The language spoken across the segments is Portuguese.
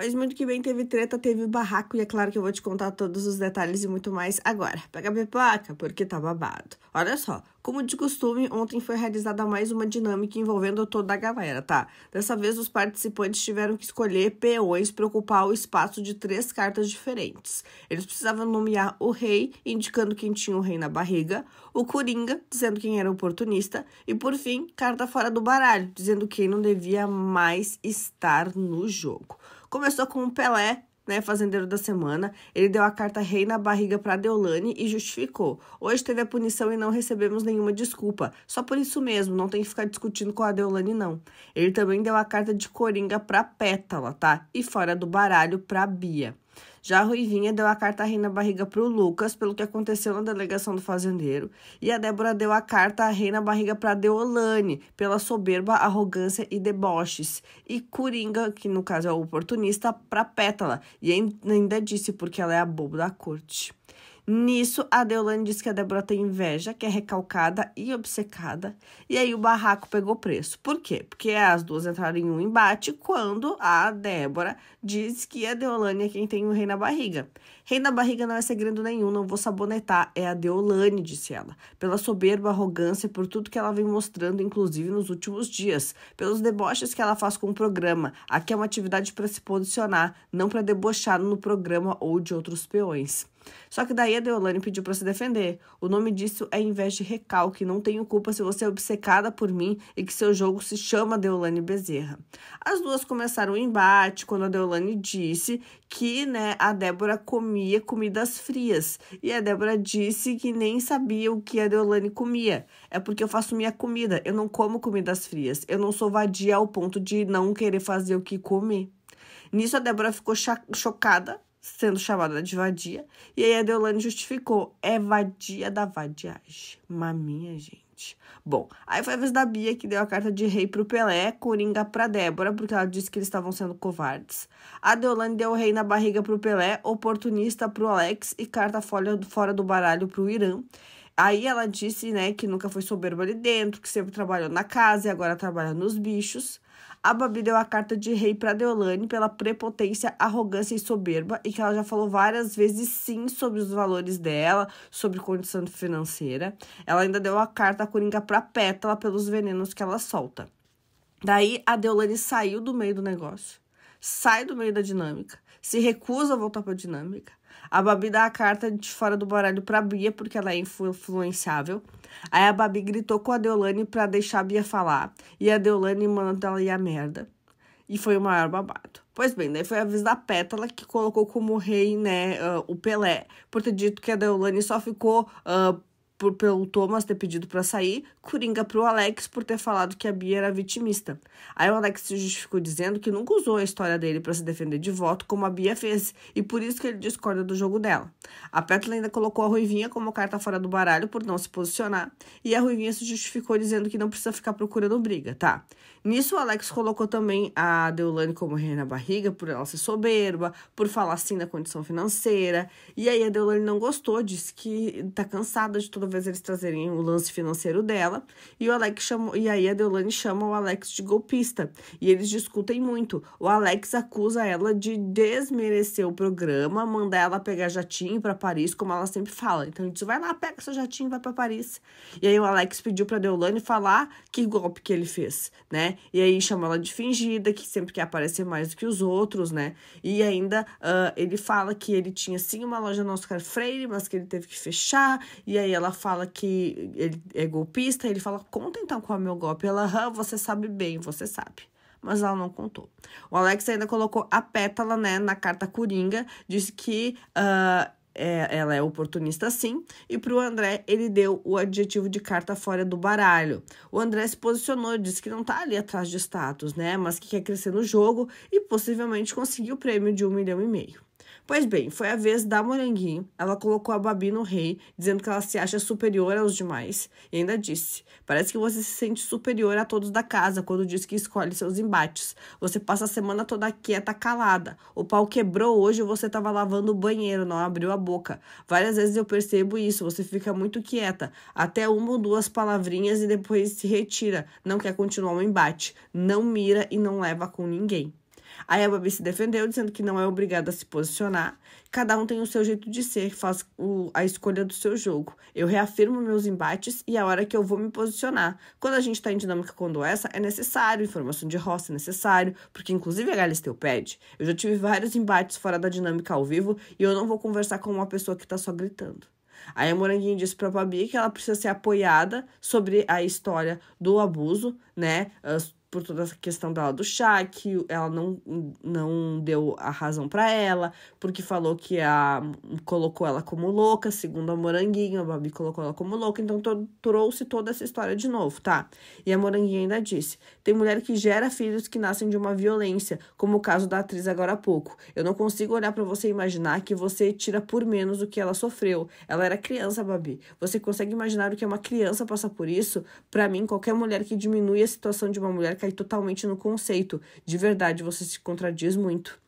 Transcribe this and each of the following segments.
Pois muito que bem, teve treta, teve barraco e é claro que eu vou te contar todos os detalhes e muito mais agora. Pega a pipoca, porque tá babado. Olha só, como de costume, ontem foi realizada mais uma dinâmica envolvendo toda a galera, tá? Dessa vez, os participantes tiveram que escolher peões para ocupar o espaço de 3 cartas diferentes. Eles precisavam nomear o rei, indicando quem tinha o rei na barriga, o coringa, dizendo quem era oportunista, e por fim, carta fora do baralho, dizendo quem não devia mais estar no jogo. Começou com o Pelé, né, fazendeiro da semana. Ele deu a carta rei na barriga para Deolane e justificou. Hoje teve a punição e não recebemos nenhuma desculpa. Só por isso mesmo, não tem que ficar discutindo com a Deolane, não. Ele também deu a carta de coringa para Pétala, tá? E fora do baralho para Bia. Já a Ruivinha deu a carta rei na barriga para o Lucas, pelo que aconteceu na delegação do fazendeiro. E a Débora deu a carta rei na barriga para Deolane, pela soberba, arrogância e deboches. E Coringa, que no caso é o oportunista, para Pétala. E ainda disse porque ela é a boba da corte. Nisso, a Deolane disse que a Débora tem inveja, que é recalcada e obcecada. E aí o barraco pegou preço. Por quê? Porque as duas entraram em um embate quando a Débora diz que a Deolane é quem tem o rei na barriga. Rei na barriga não é segredo nenhum, não vou sabonetar, é a Deolane, disse ela. Pela soberba, arrogância, por tudo que ela vem mostrando, inclusive nos últimos dias. Pelos deboches que ela faz com o programa. Aqui é uma atividade para se posicionar, não para debochar no programa ou de outros peões. Só que daí a Deolane pediu para se defender. O nome disso é inveja e recalque. Não tenho culpa se você é obcecada por mim e que seu jogo se chama Deolane Bezerra. As duas começaram o embate quando a Deolane disse que, né, a Débora comia comidas frias. E a Débora disse que nem sabia o que a Deolane comia. É porque eu faço minha comida. Eu não como comidas frias. Eu não sou vadia ao ponto de não querer fazer o que comer. Nisso a Débora ficou chocada, sendo chamada de vadia, e aí a Deolane justificou, é vadia da vadiagem, maminha, gente. Bom, aí foi a vez da Bia, que deu a carta de rei pro Pelé, coringa pra Débora, porque ela disse que eles estavam sendo covardes. A Deolane deu o rei na barriga pro Pelé, oportunista pro Alex e carta fora do baralho pro Irã. Aí ela disse, né, que nunca foi soberba ali dentro, que sempre trabalhou na casa e agora trabalha nos bichos. A Babi deu a carta de rei para Deolane pela prepotência, arrogância e soberba e que ela já falou várias vezes sim sobre os valores dela, sobre condição financeira. Ela ainda deu a carta coringa para Pétala pelos venenos que ela solta. Daí a Deolane saiu do meio do negócio, sai do meio da dinâmica, se recusa a voltar para a dinâmica. A Babi dá a carta de fora do baralho pra Bia, porque ela é influenciável. Aí a Babi gritou com a Deolane pra deixar a Bia falar. E a Deolane manda ela ir a merda. E foi o maior babado. Pois bem, daí foi a vez da Pétala, que colocou como rei, né, o Pelé, por ter dito que a Deolane só ficou pelo Thomas ter pedido pra sair, coringa pro Alex por ter falado que a Bia era vitimista. Aí o Alex se justificou dizendo que nunca usou a história dele pra se defender de voto, como a Bia fez, e por isso que ele discorda do jogo dela. A Pétala ainda colocou a Ruivinha como carta fora do baralho por não se posicionar, e a Ruivinha se justificou dizendo que não precisa ficar procurando briga, tá? Nisso o Alex colocou também a Deolane como rei na barriga, por ela ser soberba, por falar assim da condição financeira, e aí a Deolane não gostou, disse que tá cansada de toda vez eles trazerem o lance financeiro dela, e aí a Deolane chama o Alex de golpista, e eles discutem muito. O Alex acusa ela de desmerecer o programa, mandar ela pegar jatinho para Paris, como ela sempre fala. Então ele disse, vai lá, pega seu jatinho e vai para Paris. E aí o Alex pediu pra Deolane falar que golpe que ele fez, né? E aí chama ela de fingida, que sempre quer aparecer mais do que os outros, né? E ainda ele fala que ele tinha sim uma loja no Oscar Freire, mas que ele teve que fechar, e aí ela fala que ele é golpista, ele fala, conta então qual é o meu golpe. Ela, você sabe bem, você sabe. Mas ela não contou. O Alex ainda colocou a Pétala, né, na carta coringa, disse que ela é oportunista sim, e pro André ele deu o adjetivo de carta fora do baralho. O André se posicionou, disse que não tá ali atrás de status, né, mas que quer crescer no jogo e possivelmente conseguir o prêmio de 1,5 milhão. Pois bem, foi a vez da Moranguinho. Ela colocou a Babi no rei, dizendo que ela se acha superior aos demais. E ainda disse, parece que você se sente superior a todos da casa quando diz que escolhe seus embates. Você passa a semana toda quieta, calada. O pau quebrou hoje e você estava lavando o banheiro, não abriu a boca. Várias vezes eu percebo isso, você fica muito quieta. Até 1 ou 2 palavrinhas e depois se retira. Não quer continuar o embate. Não mira e não leva com ninguém. Aí a Babi se defendeu, dizendo que não é obrigada a se posicionar. Cada um tem o seu jeito de ser, faz a escolha do seu jogo. Eu reafirmo meus embates e a hora que eu vou me posicionar. Quando a gente tá em dinâmica como essa, é necessário, informação de roça é necessário, porque inclusive a Galisteu pede. Eu já tive vários embates fora da dinâmica ao vivo e eu não vou conversar com uma pessoa que tá só gritando. Aí a Moranguinho disse pra Babi que ela precisa ser apoiada sobre a história do abuso, né? Por toda essa questão dela do chá, que ela não deu a razão pra ela, porque falou que colocou ela como louca, segundo a Moranguinho, a Babi colocou ela como louca, então trouxe toda essa história de novo, tá? E a Moranguinho ainda disse, tem mulher que gera filhos que nascem de uma violência, como o caso da atriz agora há pouco. Eu não consigo olhar pra você e imaginar que você tira por menos o que ela sofreu. Ela era criança, Babi. Você consegue imaginar o que é uma criança passar por isso? Pra mim, qualquer mulher que diminui a situação de uma mulher cai totalmente no conceito. De verdade, você se contradiz muito.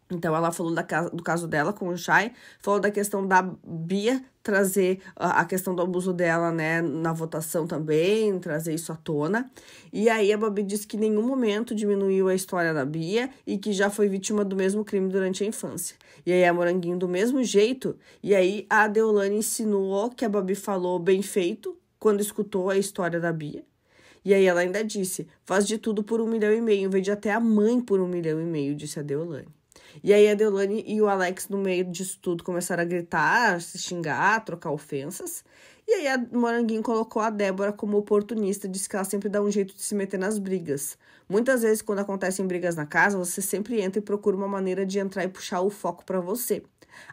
Então, ela falou do caso dela com o Chay, falou da questão da Bia trazer a questão do abuso dela, né, na votação também, trazer isso à tona. E aí a Babi disse que em nenhum momento diminuiu a história da Bia e que já foi vítima do mesmo crime durante a infância. E aí a Moranguinho do mesmo jeito, e aí a Deolane insinuou que a Babi falou bem feito quando escutou a história da Bia. E aí ela ainda disse, faz de tudo por 1,5 milhão, vende até a mãe por 1,5 milhão, disse a Deolane. E aí a Deolane e o Alex, no meio disso tudo, começaram a gritar, se xingar, trocar ofensas. E aí a Moranguinho colocou a Débora como oportunista, disse que ela sempre dá um jeito de se meter nas brigas. Muitas vezes, quando acontecem brigas na casa, você sempre entra e procura uma maneira de entrar e puxar o foco pra você.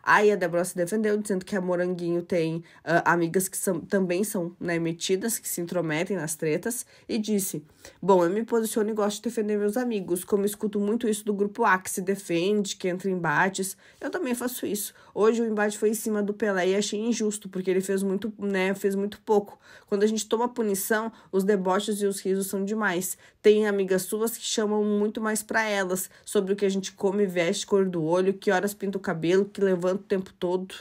Aí a Débora se defendeu, dizendo que a Moranguinho tem amigas que também são, né, metidas, que se intrometem nas tretas, e disse, bom, eu me posiciono e gosto de defender meus amigos, como escuto muito isso do grupo A, que se defende, que entra em embates, eu também faço isso. Hoje o embate foi em cima do Pelé e achei injusto, porque ele fez muito, né, fez muito pouco. Quando a gente toma punição, os deboches e os risos são demais. Tem amigas suas que chamam muito mais pra elas, sobre o que a gente come, veste, cor do olho, que horas pinta o cabelo, que levanta o tempo todo.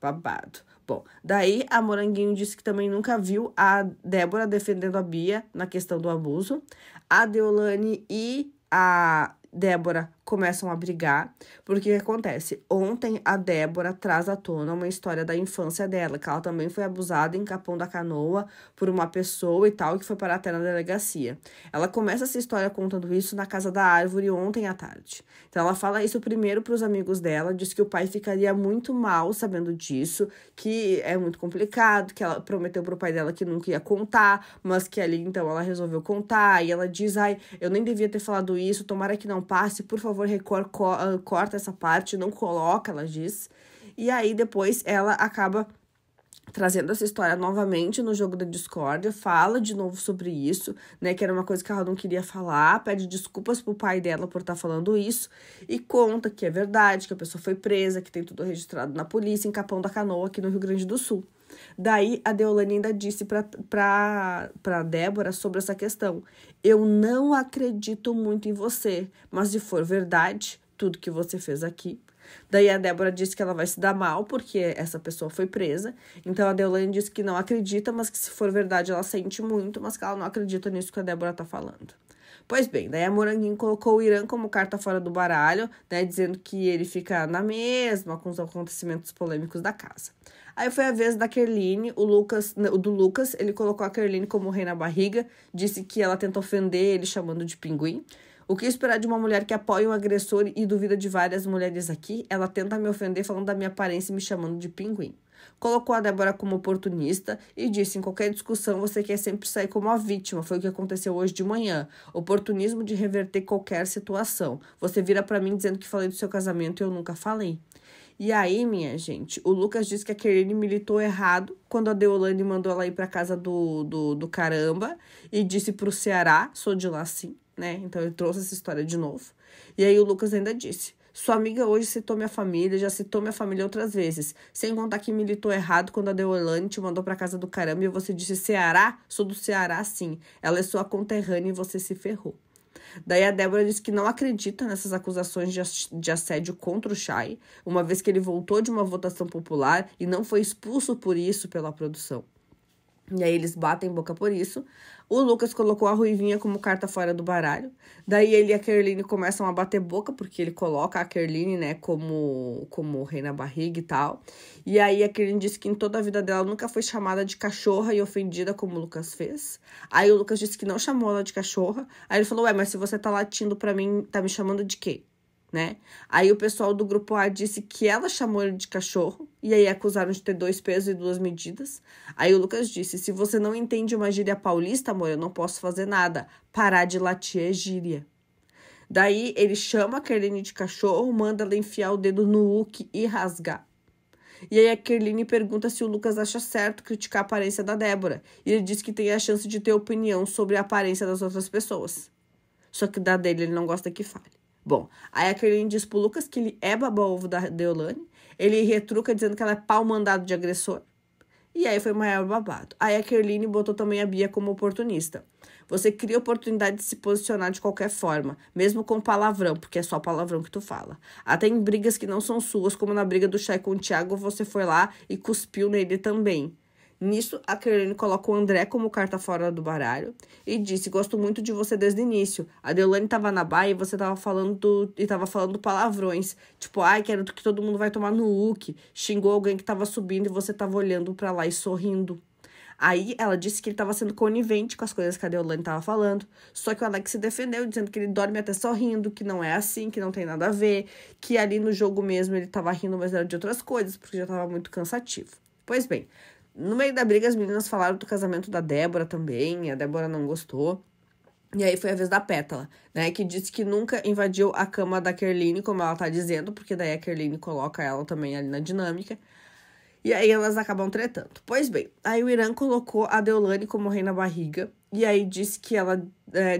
Babado. Bom, daí a Moranguinho disse que também nunca viu a Débora defendendo a Bia na questão do abuso. A Deolane e a Débora começam a brigar, porque o que acontece? Ontem a Débora traz à tona uma história da infância dela, que ela também foi abusada em Capão da Canoa por uma pessoa e tal, que foi parar até na delegacia. Ela começa essa história contando isso na Casa da Árvore ontem à tarde. Então ela fala isso primeiro para os amigos dela, diz que o pai ficaria muito mal sabendo disso, que é muito complicado, que ela prometeu pro pai dela que nunca ia contar, mas que ali então ela resolveu contar, e ela diz, ai, eu nem devia ter falado isso, tomara que não passe, por favor, Record, corta essa parte, não coloca, ela diz. E aí, depois, ela acaba trazendo essa história novamente no jogo da discórdia, fala de novo sobre isso, né, que era uma coisa que ela não queria falar, pede desculpas pro pai dela por estar falando isso, e conta que é verdade, que a pessoa foi presa, que tem tudo registrado na polícia, em Capão da Canoa, aqui no Rio Grande do Sul. Daí, a Deolane ainda disse pra Débora sobre essa questão. Eu não acredito muito em você, mas se for verdade, tudo que você fez aqui. Daí a Débora disse que ela vai se dar mal, porque essa pessoa foi presa. Então a Deolane disse que não acredita, mas que se for verdade ela sente muito, mas que ela não acredita nisso que a Débora tá falando. Pois bem, daí a Moranguinho colocou o Irã como carta fora do baralho, né, dizendo que ele fica na mesma com os acontecimentos polêmicos da casa. Aí foi a vez da Kerline, o do Lucas, ele colocou a Kerline como rei na barriga, disse que ela tenta ofender ele chamando de pinguim. O que esperar de uma mulher que apoia um agressor e duvida de várias mulheres aqui? Ela tenta me ofender falando da minha aparência e me chamando de pinguim. Colocou a Débora como oportunista e disse, em qualquer discussão você quer sempre sair como a vítima, foi o que aconteceu hoje de manhã. Oportunismo de reverter qualquer situação. Você vira pra mim dizendo que falei do seu casamento e eu nunca falei. E aí, minha gente, o Lucas disse que a Kerline militou errado quando a Deolane mandou ela ir pra casa do caramba e disse pro Ceará, sou de lá sim, né? Então ele trouxe essa história de novo. E aí o Lucas ainda disse, sua amiga hoje citou minha família, já citou minha família outras vezes, sem contar que militou errado quando a Deolane te mandou pra casa do caramba e você disse Ceará, sou do Ceará sim, ela é sua conterrânea e você se ferrou. Daí a Débora disse que não acredita nessas acusações de assédio contra o Chay, uma vez que ele voltou de uma votação popular e não foi expulso por isso pela produção. E aí eles batem boca por isso. O Lucas colocou a Ruivinha como carta fora do baralho. Daí ele e a Kerline começam a bater boca, porque ele coloca a Kerline, né, como rei na barriga e tal. E aí a Kerline disse que em toda a vida dela nunca foi chamada de cachorra e ofendida como o Lucas fez. Aí o Lucas disse que não chamou ela de cachorra. Aí ele falou, ué, mas se você tá latindo pra mim, tá me chamando de quê? Né? Aí o pessoal do grupo A disse que ela chamou ele de cachorro, e aí acusaram de ter 2 pesos e 2 medidas. Aí o Lucas disse, se você não entende uma gíria paulista, amor, eu não posso fazer nada. Parar de latir é gíria. Daí ele chama a Kerline de cachorro, manda ela enfiar o dedo no Hulk e rasgar. E aí a Kerline pergunta se o Lucas acha certo criticar a aparência da Débora. E ele diz que tem a chance de ter opinião sobre a aparência das outras pessoas. Só que da dele ele não gosta que fale. Bom, aí a Kerline diz pro Lucas que ele é baba-ovo da Deolane. Ele retruca dizendo que ela é pau mandado de agressor. E aí foi o maior babado. Aí a Kerline botou também a Bia como oportunista. Você cria oportunidade de se posicionar de qualquer forma, mesmo com palavrão, porque é só palavrão que tu fala. Até em brigas que não são suas, como na briga do Chay com o Thiago, você foi lá e cuspiu nele também. Nisso, a Kerline coloca o André como carta fora do baralho e disse, gosto muito de você desde o início. A Deolane tava na baia e você tava falando palavrões. Tipo, ai, quero que todo mundo vai tomar no Hulk. Xingou alguém que tava subindo e você tava olhando pra lá e sorrindo. Aí ela disse que ele tava sendo conivente com as coisas que a Deolane tava falando. Só que o Alex se defendeu, dizendo que ele dorme até sorrindo, que não é assim, que não tem nada a ver. Que ali no jogo mesmo ele tava rindo, mas era de outras coisas, porque já tava muito cansativo. Pois bem, no meio da briga, as meninas falaram do casamento da Débora também, a Débora não gostou. E aí foi a vez da Pétala, né, que disse que nunca invadiu a cama da Kerline, como ela tá dizendo, porque daí a Kerline coloca ela também ali na dinâmica. E aí elas acabam tretando. Pois bem, aí o Irã colocou a Deolane como rei na barriga, e aí disse que ela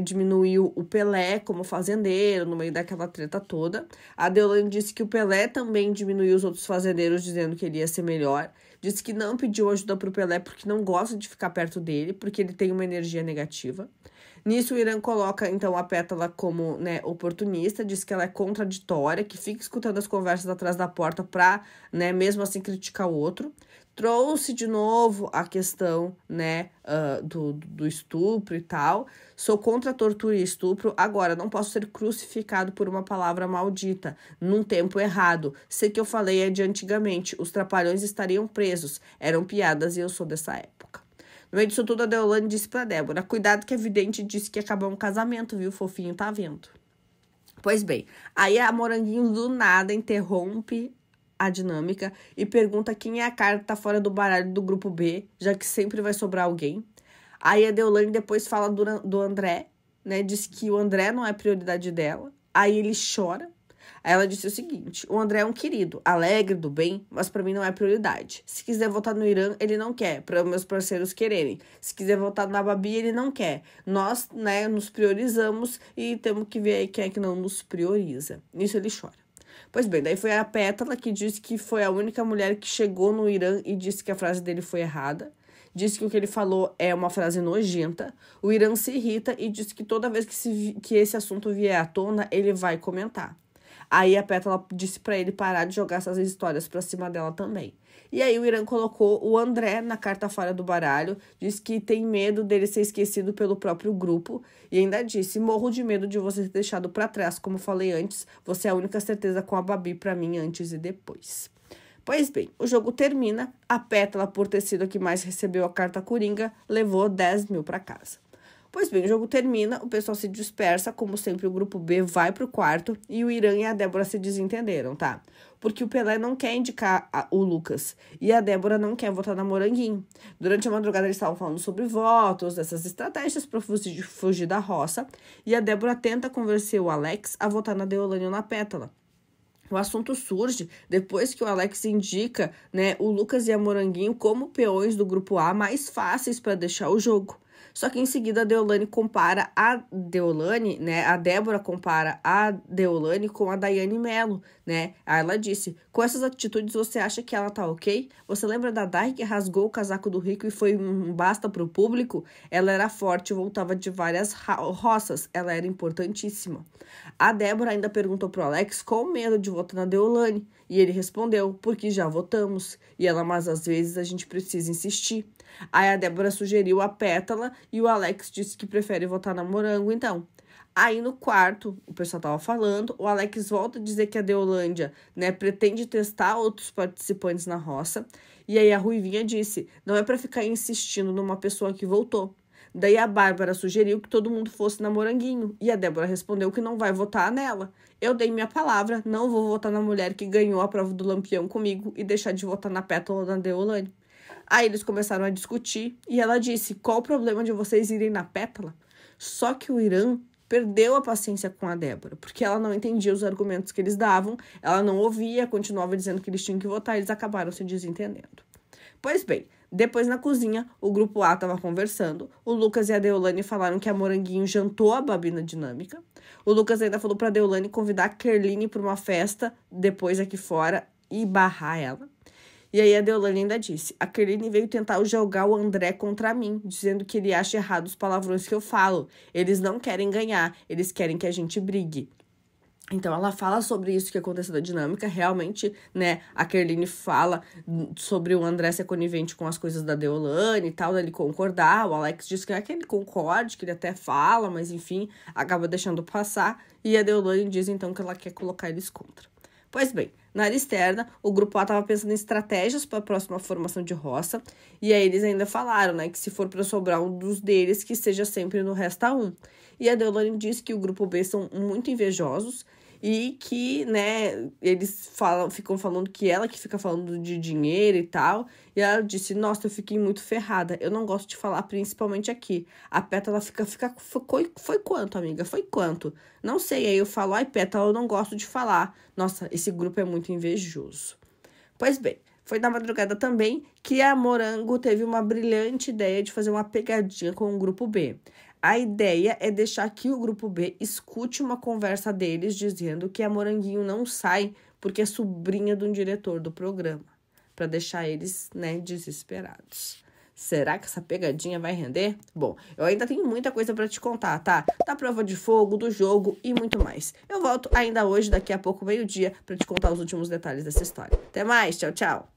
diminuiu o Pelé como fazendeiro, no meio daquela treta toda. A Deolane disse que o Pelé também diminuiu os outros fazendeiros, dizendo que ele ia ser melhor. Disse que não pediu ajuda pro Pelé porque não gosta de ficar perto dele, porque ele tem uma energia negativa. Nisso, o Irã coloca, então, a Pétala como, né, oportunista, diz que ela é contraditória, que fica escutando as conversas atrás da porta pra, né, mesmo assim criticar o outro. Trouxe de novo a questão, né, do estupro e tal. Sou contra a tortura e estupro. Agora, não posso ser crucificado por uma palavra maldita, num tempo errado. Sei que eu falei é de antigamente. Os trapalhões estariam presos. Eram piadas e eu sou dessa época. No meio disso tudo, a Deolane disse pra Débora, cuidado que a vidente disse que ia acabar um casamento, viu? Fofinho tá vendo. Pois bem, aí a Moranguinho do nada interrompe a dinâmica e pergunta quem é a carta fora do baralho do grupo B, já que sempre vai sobrar alguém. Aí a Deolane depois fala do André, né? Diz que o André não é prioridade dela. Aí ele chora. Aí ela disse o seguinte, o André é um querido, alegre, do bem, mas pra mim não é prioridade. Se quiser votar no Irã, ele não quer, para meus parceiros quererem. Se quiser votar na Babi, ele não quer. Nós, né, nos priorizamos e temos que ver aí quem é que não nos prioriza. Nisso ele chora. Pois bem, daí foi a Pétala que disse que foi a única mulher que chegou no Irã e disse que a frase dele foi errada. Disse que o que ele falou é uma frase nojenta. O Irã se irrita e disse que toda vez que esse assunto vier à tona, ele vai comentar. Aí a Pétala disse pra ele parar de jogar essas histórias pra cima dela também. E aí o Irã colocou o André na carta fora do baralho, disse que tem medo dele ser esquecido pelo próprio grupo e ainda disse, morro de medo de você ter deixado pra trás, como falei antes, você é a única certeza com a Babi pra mim antes e depois. Pois bem, o jogo termina, a Pétala, por ter sido a que mais recebeu a carta coringa, levou 10 mil pra casa. Pois bem, o jogo termina, o pessoal se dispersa, como sempre o grupo B vai pro quarto e o Irã e a Débora se desentenderam, tá? Porque o Pelé não quer indicar o Lucas e a Débora não quer votar na Moranguinho. Durante a madrugada eles estavam falando sobre votos, dessas estratégias para fugir da roça e a Débora tenta convencer o Alex a votar na Deolane ou na Pétala. O assunto surge depois que o Alex indica, né, o Lucas e a Moranguinho como peões do grupo A mais fáceis para deixar o jogo. Só que em seguida a Deolane compara a Deolane, né? A Débora compara a Deolane com a Daiane Mello, né? Aí ela disse: com essas atitudes você acha que ela tá ok? Você lembra da Dai que rasgou o casaco do Rico e foi um basta pro público? Ela era forte, voltava de várias roças, ela era importantíssima. A Débora ainda perguntou pro Alex qual o medo de votar na Deolane. E ele respondeu: porque já votamos. E ela: mas às vezes a gente precisa insistir. Aí a Débora sugeriu a Pétala e o Alex disse que prefere votar na Morango, então. Aí no quarto, o pessoal tava falando, o Alex volta a dizer que a Deolândia, né, pretende testar outros participantes na roça. E aí a Ruivinha disse: não é pra ficar insistindo numa pessoa que voltou. Daí a Bárbara sugeriu que todo mundo fosse na Moranguinho. E a Débora respondeu que não vai votar nela. Eu dei minha palavra, não vou votar na mulher que ganhou a prova do Lampião comigo e deixar de votar na Pétala ou na Deolane. Aí eles começaram a discutir e ela disse: qual o problema de vocês irem na Pétala? Só que o Irã perdeu a paciência com a Débora, porque ela não entendia os argumentos que eles davam, ela não ouvia, continuava dizendo que eles tinham que votar, eles acabaram se desentendendo. Pois bem, depois na cozinha, o grupo A estava conversando, o Lucas e a Deolane falaram que a Moranguinho jantou a Babi Dinâmica, o Lucas ainda falou para a Deolane convidar a Kerline para uma festa depois aqui fora e barrar ela. E aí a Deolane ainda disse: a Kerline veio tentar jogar o André contra mim, dizendo que ele acha errado os palavrões que eu falo. Eles não querem ganhar, eles querem que a gente brigue. Então ela fala sobre isso que aconteceu na dinâmica, realmente, né, a Kerline fala sobre o André ser conivente com as coisas da Deolane e tal, ele concordar, o Alex diz que é que ele concorde, que ele até fala, mas enfim, acaba deixando passar, e a Deolane diz então que ela quer colocar eles contra. Pois bem, na área externa, o grupo A estava pensando em estratégias para a próxima formação de roça, e aí eles ainda falaram, né, que se for para sobrar um dos deles, que seja sempre no Resta 1. E a Deolane disse que o grupo B são muito invejosos e que, né, eles ficam falando que ela que fica falando de dinheiro e tal. E ela disse: nossa, eu fiquei muito ferrada. Eu não gosto de falar, principalmente aqui. A Pétala foi quanto, amiga? Foi quanto? Não sei. Aí eu falo: ai, Pétala, eu não gosto de falar. Nossa, esse grupo é muito invejoso. Pois bem, foi na madrugada também que a Morango teve uma brilhante ideia de fazer uma pegadinha com o grupo B. A ideia é deixar que o grupo B escute uma conversa deles dizendo que a Moranguinho não sai porque é sobrinha de um diretor do programa, para deixar eles, né, desesperados. Será que essa pegadinha vai render? Bom, eu ainda tenho muita coisa para te contar, tá? Da prova de fogo, do jogo e muito mais. Eu volto ainda hoje, daqui a pouco, meio-dia, para te contar os últimos detalhes dessa história. Até mais, tchau, tchau!